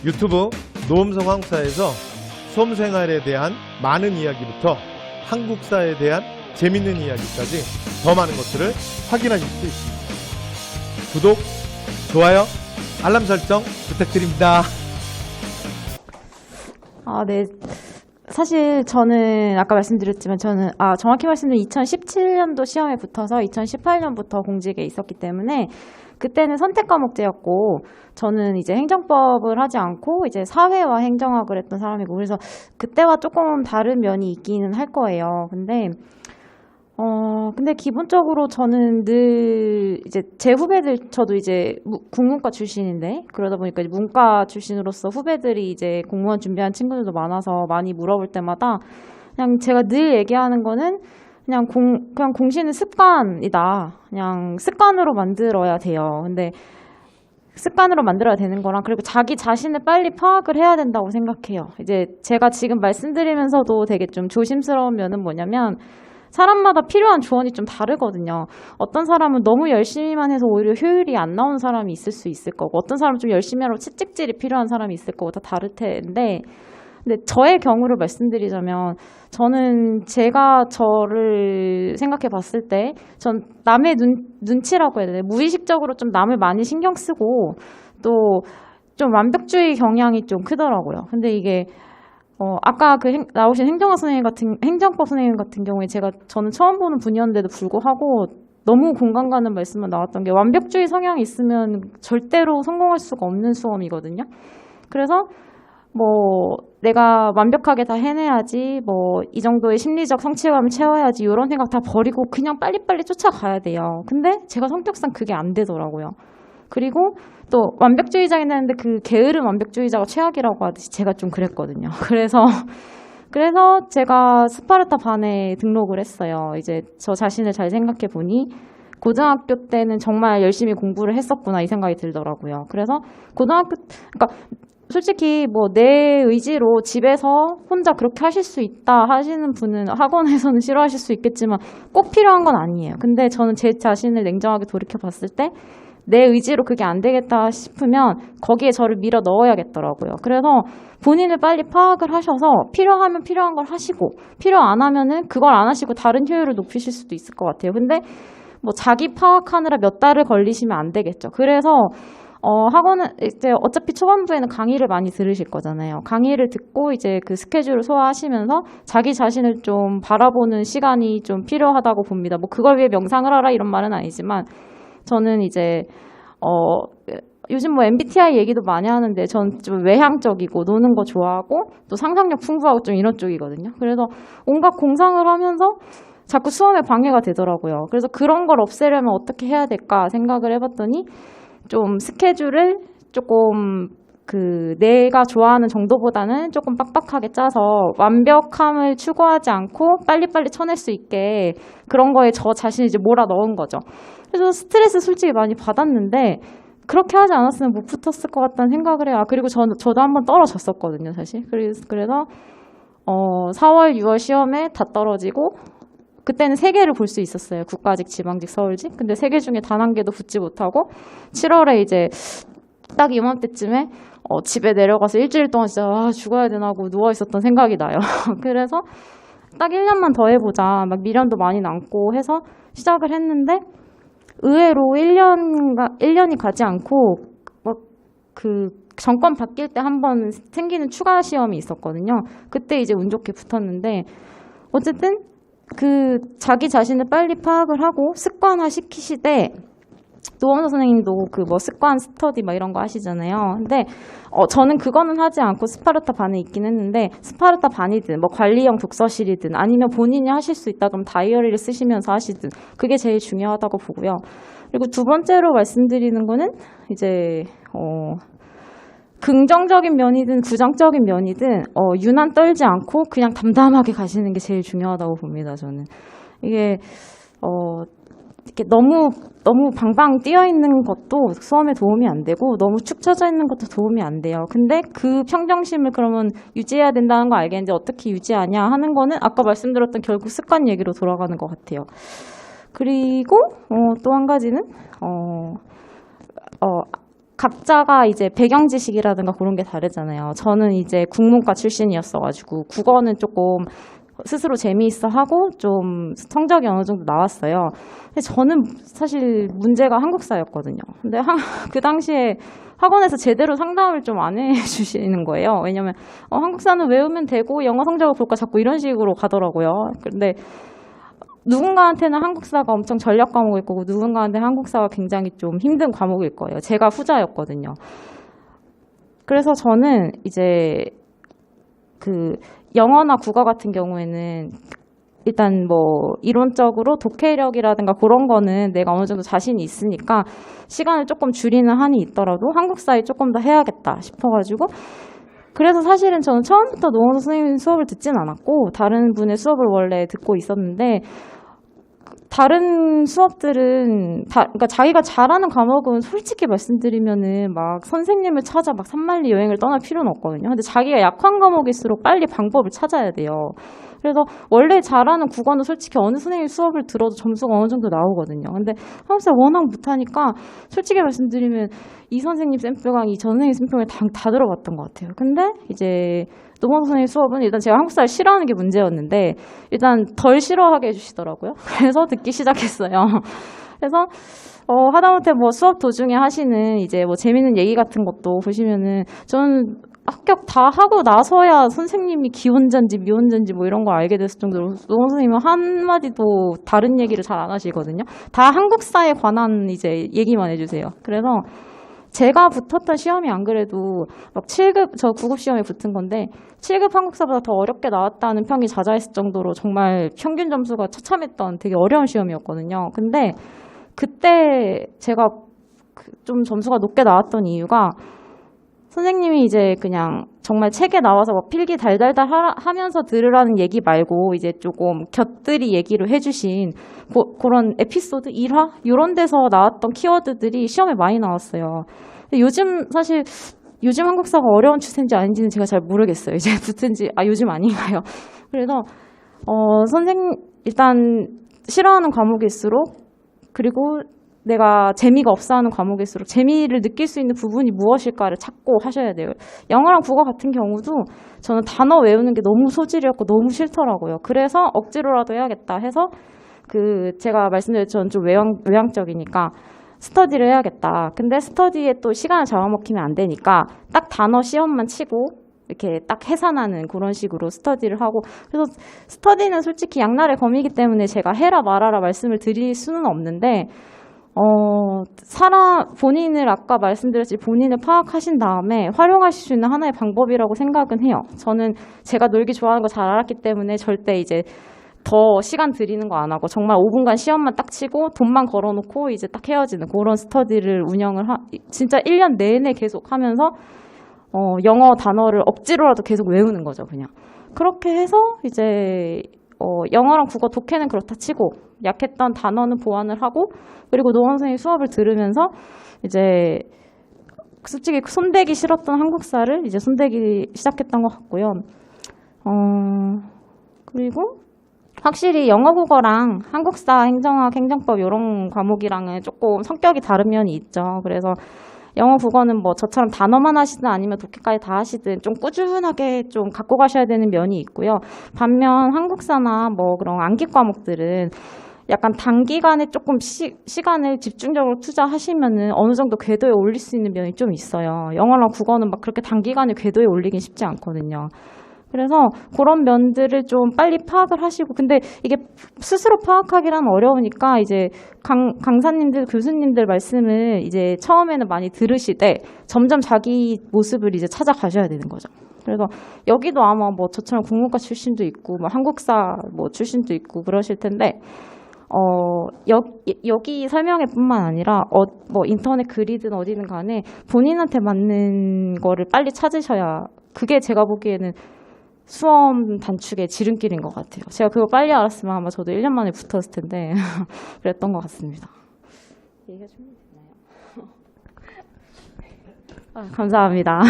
유튜브 노음성황사에서 수험생활에 대한 많은 이야기부터 한국사에 대한 재밌는 이야기까지 더 많은 것들을 확인하실 수 있습니다. 구독, 좋아요, 알람 설정 부탁드립니다. 네. 사실 저는 아까 말씀드렸지만 저는 정확히 말씀드리면 2017년도 시험에 붙어서 2018년부터 공직에 있었기 때문에 그때는 선택 과목제였고 저는 이제 행정법을 하지 않고 이제 사회와 행정학을 했던 사람이고 그래서 그때와 조금 다른 면이 있기는 할 거예요. 근데 기본적으로 저는 늘 이제 제 후배들, 저도 이제 국문과 출신인데 그러다 보니까 이제 문과 출신으로서 후배들이 이제 공무원 준비한 친구들도 많아서 많이 물어볼 때마다 그냥 제가 늘 얘기하는 거는 그냥 공시는 습관이다. 그냥 습관으로 만들어야 돼요. 근데 습관으로 만들어야 되는 거랑 그리고 자기 자신을 빨리 파악을 해야 된다고 생각해요. 이제 제가 지금 말씀드리면서도 되게 좀 조심스러운 면은 뭐냐면 사람마다 필요한 조언이 좀 다르거든요. 어떤 사람은 너무 열심히만 해서 오히려 효율이 안 나오는 사람이 있을 수 있을 거고 어떤 사람은 좀 열심히 하려고 채찍질이 필요한 사람이 있을 거고 다 다를 텐데 근데 저의 경우를 말씀드리자면 저는 제가 저를 생각해 봤을 때 전 남의 눈치라고 해야 되나 무의식적으로 좀 남을 많이 신경 쓰고 또 좀 완벽주의 경향이 좀 크더라고요. 근데 이게 아까 나오신 행정법 선생님 같은 경우에 저는 처음 보는 분이었는데도 불구하고 너무 공감 가는 말씀만 나왔던 게 완벽주의 성향이 있으면 절대로 성공할 수가 없는 수험이거든요. 그래서 내가 완벽하게 다 해내야지, 이 정도의 심리적 성취감을 채워야지, 이런 생각 다 버리고 그냥 빨리빨리 쫓아가야 돼요. 근데 제가 성격상 그게 안 되더라고요. 그리고 또 완벽주의자긴 했는데 그 게으른 완벽주의자가 최악이라고 하듯이 제가 좀 그랬거든요. 그래서 제가 스파르타 반에 등록을 했어요. 이제 저 자신을 잘 생각해 보니 고등학교 때는 정말 열심히 공부를 했었구나 이 생각이 들더라고요. 그래서 그러니까 솔직히 내 의지로 집에서 혼자 그렇게 하실 수 있다 하시는 분은 학원에서는 싫어하실 수 있겠지만 꼭 필요한 건 아니에요. 근데 저는 제 자신을 냉정하게 돌이켜 봤을 때 내 의지로 그게 안 되겠다 싶으면 거기에 저를 밀어 넣어야겠더라고요. 그래서 본인을 빨리 파악을 하셔서 필요하면 필요한 걸 하시고 필요 안 하면은 그걸 안 하시고 다른 효율을 높이실 수도 있을 것 같아요. 근데 자기 파악하느라 몇 달을 걸리시면 안 되겠죠. 그래서 학원은 이제 어차피 초반부에는 강의를 많이 들으실 거잖아요. 강의를 듣고 이제 그 스케줄을 소화하시면서 자기 자신을 좀 바라보는 시간이 좀 필요하다고 봅니다. 그걸 위해 명상을 하라 이런 말은 아니지만 저는 이제 요즘 MBTI 얘기도 많이 하는데 전 좀 외향적이고 노는 거 좋아하고 또 상상력 풍부하고 좀 이런 쪽이거든요. 그래서 온갖 공상을 하면서 자꾸 수험에 방해가 되더라고요. 그래서 그런 걸 없애려면 어떻게 해야 될까 생각을 해봤더니 좀 스케줄을 조금 내가 좋아하는 정도보다는 조금 빡빡하게 짜서 완벽함을 추구하지 않고 빨리빨리 쳐낼 수 있게 그런 거에 저 자신을 이제 몰아 넣은 거죠. 그래서 스트레스 솔직히 많이 받았는데 그렇게 하지 않았으면 못 붙었을 것 같다는 생각을 해요. 그리고 저도 한번 떨어졌었거든요, 사실. 그래서 4월, 6월 시험에 다 떨어지고 그때는 3개를 볼 수 있었어요. 국가직, 지방직, 서울직. 근데 3개 중에 단 1개도 붙지 못하고 7월에 이제 딱 이맘때쯤에 집에 내려가서 일주일 동안 진짜 죽어야 되나 하고 누워있었던 생각이 나요. 그래서 딱 1년만 더 해보자. 미련도 많이 남고 해서 시작을 했는데 의외로 1년이 가지 않고 그 정권 바뀔 때 한 번 생기는 추가 시험이 있었거든요. 그때 이제 운 좋게 붙었는데 어쨌든 자기 자신을 빨리 파악을 하고 습관화 시키시되 노원서 선생님도 습관 스터디 이런 거 하시잖아요. 근데 저는 그거는 하지 않고 스파르타 반에 있긴 했는데 스파르타 반이든 관리형 독서실이든 아니면 본인이 하실 수 있다 그럼 다이어리를 쓰시면서 하시든 그게 제일 중요하다고 보고요. 그리고 두 번째로 말씀드리는 거는 이제 긍정적인 면이든 부정적인 면이든 유난 떨지 않고 그냥 담담하게 가시는 게 제일 중요하다고 봅니다. 저는 이게 이렇게 너무 방방 뛰어 있는 것도 수험에 도움이 안 되고 너무 축 처져 있는 것도 도움이 안 돼요. 근데 그 평정심을 그러면 유지해야 된다는 거 알겠는데 어떻게 유지하냐 하는 거는 아까 말씀드렸던 결국 습관 얘기로 돌아가는 것 같아요. 그리고 또 한 가지는 각자가 이제 배경 지식이라든가 그런 게 다르잖아요. 저는 이제 국문과 출신이었어가지고 국어는 조금 스스로 재미있어 하고 좀 성적이 어느 정도 나왔어요. 근데 저는 사실 문제가 한국사였거든요. 근데 그 당시에 학원에서 제대로 상담을 좀 안 해주시는 거예요. 왜냐면 한국사는 외우면 되고 영어 성적을 볼까 자꾸 이런 식으로 가더라고요. 근데 누군가한테는 한국사가 엄청 전략 과목일 거고 누군가한테는 한국사가 굉장히 좀 힘든 과목일 거예요. 제가 후자였거든요. 그래서 저는 이제 그 영어나 국어 같은 경우에는 일단 뭐 이론적으로 독해력이라든가 그런 거는 내가 어느 정도 자신이 있으니까 시간을 조금 줄이는 한이 있더라도 한국사에 조금 더 해야겠다 싶어가지고 그래서 사실은 저는 처음부터 노원서 선생님 수업을 듣진 않았고 다른 분의 수업을 원래 듣고 있었는데 다른 수업들은 그러니까 자기가 잘하는 과목은 솔직히 말씀드리면은 막 선생님을 찾아 막 산만리 여행을 떠날 필요는 없거든요. 근데 자기가 약한 과목일수록 빨리 방법을 찾아야 돼요. 그래서 원래 잘하는 국어는 솔직히 어느 선생님 수업을 들어도 점수가 어느 정도 나오거든요. 근데 한국사 워낙 못하니까 솔직히 말씀드리면 이 선생님 샘플 강의, 저 선생님 샘플 강의 다 들어봤던 것 같아요. 근데 이제 노원서 선생님 수업은 일단 제가 한국사를 싫어하는 게 문제였는데 일단 덜 싫어하게 해주시더라고요. 그래서 듣기 시작했어요. 그래서 하다못해 뭐 수업 도중에 하시는 이제 뭐 재밌는 얘기 같은 것도 보시면은 저는 합격 다 하고 나서야 선생님이 기혼자인지 미혼자인지 뭐 이런 걸 알게 됐을 정도로 노원 선생님은 한마디도 다른 얘기를 잘 안 하시거든요. 다 한국사에 관한 이제 얘기만 해주세요. 그래서 제가 붙었던 시험이 안 그래도 막 7급, 저 9급 시험에 붙은 건데 7급 한국사보다 더 어렵게 나왔다는 평이 자자했을 정도로 정말 평균 점수가 처참했던 되게 어려운 시험이었거든요. 근데 그때 제가 좀 점수가 높게 나왔던 이유가 선생님이 이제 그냥 정말 책에 나와서 막 필기 달달달 하면서 들으라는 얘기 말고 이제 조금 곁들이 얘기를 해주신 그런 에피소드, 일화? 이런 데서 나왔던 키워드들이 시험에 많이 나왔어요. 근데 요즘 사실 요즘 한국사가 어려운 추세인지 아닌지는 제가 잘 모르겠어요. 이제 붙은지, 요즘 아닌가요? 그래서, 일단 싫어하는 과목일수록 그리고 내가 재미가 없어하는 과목일수록 재미를 느낄 수 있는 부분이 무엇일까를 찾고 하셔야 돼요. 영어랑 국어 같은 경우도 저는 단어 외우는 게 너무 소질이었고 너무 싫더라고요. 그래서 억지로라도 해야겠다 해서 제가 말씀드렸던 좀 외향적이니까 스터디를 해야겠다. 근데 스터디에 또 시간을 잡아먹히면 안 되니까 딱 단어 시험만 치고 이렇게 딱 해산하는 그런 식으로 스터디를 하고 그래서 스터디는 솔직히 양날의 검이기 때문에 제가 해라 말아라 말씀을 드릴 수는 없는데 본인을 아까 말씀드렸지 본인을 파악하신 다음에 활용하실 수 있는 하나의 방법이라고 생각은 해요. 저는 제가 놀기 좋아하는 거 잘 알았기 때문에 절대 이제 더 시간 들이는 거 안 하고 정말 5분간 시험만 딱 치고 돈만 걸어놓고 이제 딱 헤어지는 그런 스터디를 진짜 1년 내내 계속 하면서 영어 단어를 억지로라도 계속 외우는 거죠, 그냥. 그렇게 해서 이제 영어랑 국어 독해는 그렇다 치고 약했던 단어는 보완을 하고 그리고 노원 선생님 수업을 들으면서 이제 솔직히 손대기 싫었던 한국사를 이제 손대기 시작했던 것 같고요. 그리고 확실히 영어 국어랑 한국사, 행정학, 행정법 이런 과목이랑은 조금 성격이 다른 면이 있죠. 그래서 영어 국어는 뭐 저처럼 단어만 하시든 아니면 독해까지 다 하시든 좀 꾸준하게 좀 갖고 가셔야 되는 면이 있고요. 반면 한국사나 뭐 그런 암기 과목들은 약간 단기간에 조금 시간을 집중적으로 투자하시면은 어느 정도 궤도에 올릴 수 있는 면이 좀 있어요. 영어랑 국어는 막 그렇게 단기간에 궤도에 올리긴 쉽지 않거든요. 그래서 그런 면들을 좀 빨리 파악을 하시고 근데 이게 스스로 파악하기란 어려우니까 이제 강사님들, 교수님들 말씀을 이제 처음에는 많이 들으시되 점점 자기 모습을 이제 찾아가셔야 되는 거죠. 그래서 여기도 아마 뭐 저처럼 국문과 출신도 있고 뭐 한국사 뭐 출신도 있고 그러실 텐데 여기 설명회 뿐만 아니라 뭐 인터넷 글이든 어디든 간에 본인한테 맞는 거를 빨리 찾으셔야 그게 제가 보기에는 수험 단축의 지름길인 것 같아요. 제가 그거 빨리 알았으면 아마 저도 1년 만에 붙었을 텐데 그랬던 것 같습니다. 얘기가 준비됐나요? 감사합니다.